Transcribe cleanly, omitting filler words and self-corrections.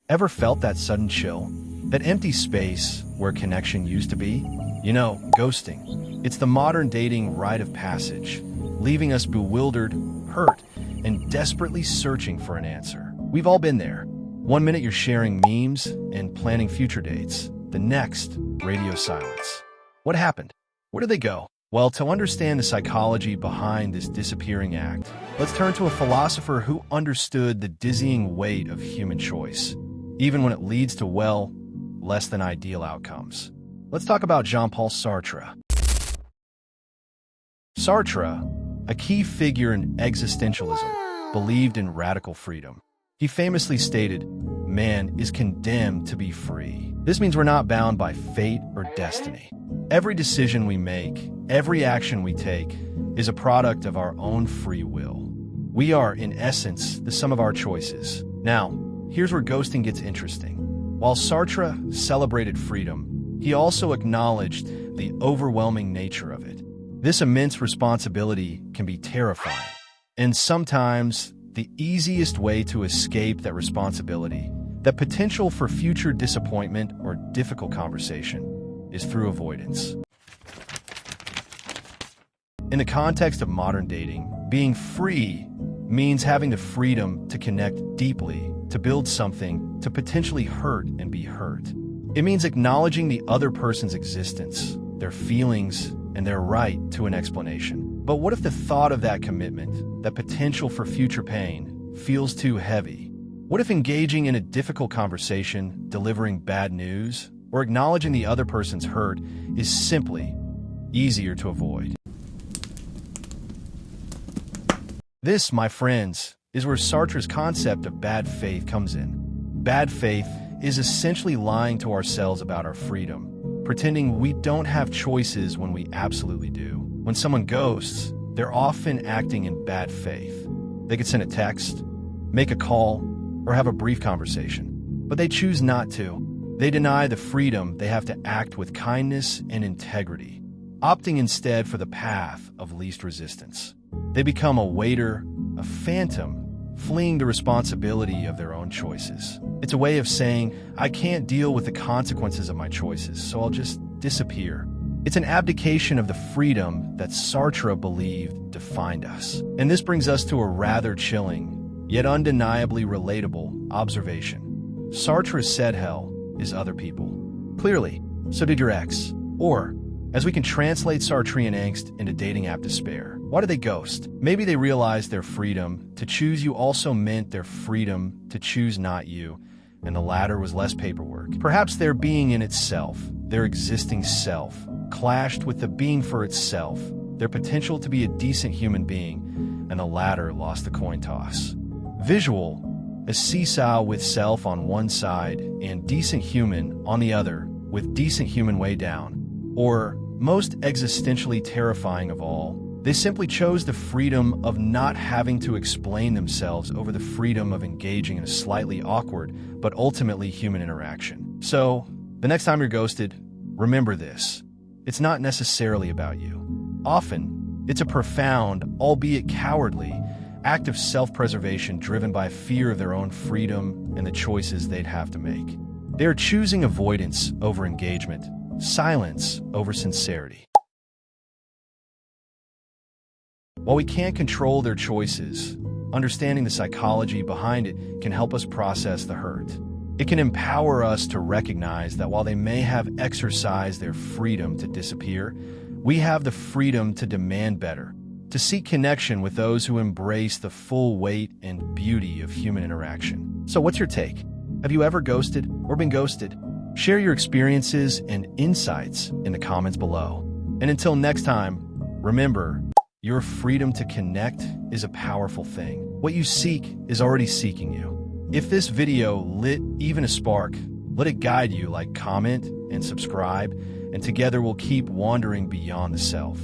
Ever felt that sudden chill? That empty space where connection used to be? Ghosting. It's the modern dating rite of passage, leaving us bewildered, hurt, and desperately searching for an answer. We've all been there. One minute you're sharing memes and planning future dates. The next, radio silence. What happened? Where did they go? Well, to understand the psychology behind this disappearing act, let's turn to a philosopher who understood the dizzying weight of human choice, even when it leads to, well, less than ideal outcomes. Let's talk about Jean-Paul Sartre. Sartre, a key figure in existentialism, believed in radical freedom. He famously stated, "Man is condemned to be free." This means we're not bound by fate or destiny. Every decision we make, every action we take, is a product of our own free will. We are, in essence, the sum of our choices. Now, here's where ghosting gets interesting. While Sartre celebrated freedom, he also acknowledged the overwhelming nature of it. This immense responsibility can be terrifying, and sometimes the easiest way to escape that responsibility, that potential for future disappointment or difficult conversation, is through avoidance. In the context of modern dating, being free means having the freedom to connect deeply, to build something, to potentially hurt and be hurt. It means acknowledging the other person's existence, their feelings, and their right to an explanation. But what if the thought of that commitment, that potential for future pain, feels too heavy? What if engaging in a difficult conversation, delivering bad news, or acknowledging the other person's hurt is simply easier to avoid? This, my friends, is where Sartre's concept of bad faith comes in. Bad faith is essentially lying to ourselves about our freedom, pretending we don't have choices when we absolutely do. When someone ghosts, they're often acting in bad faith. They could send a text, make a call, or have a brief conversation, but they choose not to. They deny the freedom they have to act with kindness and integrity, opting instead for the path of least resistance. They become a waiter, a phantom, fleeing the responsibility of their own choices. It's a way of saying, I can't deal with the consequences of my choices, so I'll just disappear. It's an abdication of the freedom that Sartre believed defined us. And this brings us to a rather chilling, yet undeniably relatable observation. Sartre said hell is other people. Clearly, so did your ex. Or, as we can translate Sartrean angst into dating app despair, why did they ghost? Maybe they realized their freedom to choose you also meant their freedom to choose not you, and the latter was less paperwork. Perhaps their being in itself, their existing self, clashed with the being for itself, their potential to be a decent human being, and the latter lost the coin toss. Visual, a seesaw with self on one side and decent human on the other, with decent human way down. Or, most existentially terrifying of all, they simply chose the freedom of not having to explain themselves over the freedom of engaging in a slightly awkward, but ultimately human interaction. So, the next time you're ghosted, remember this. It's not necessarily about you. Often, it's a profound, albeit cowardly, act of self-preservation driven by fear of their own freedom and the choices they'd have to make. They're choosing avoidance over engagement, silence over sincerity. While we can't control their choices, understanding the psychology behind it can help us process the hurt. It can empower us to recognize that while they may have exercised their freedom to disappear, we have the freedom to demand better, to seek connection with those who embrace the full weight and beauty of human interaction. So what's your take? Have you ever ghosted or been ghosted? Share your experiences and insights in the comments below. And until next time, remember, your freedom to connect is a powerful thing. What you seek is already seeking you. If this video lit even a spark, let it guide you. Like, comment, and subscribe, and together we'll keep wandering beyond the self.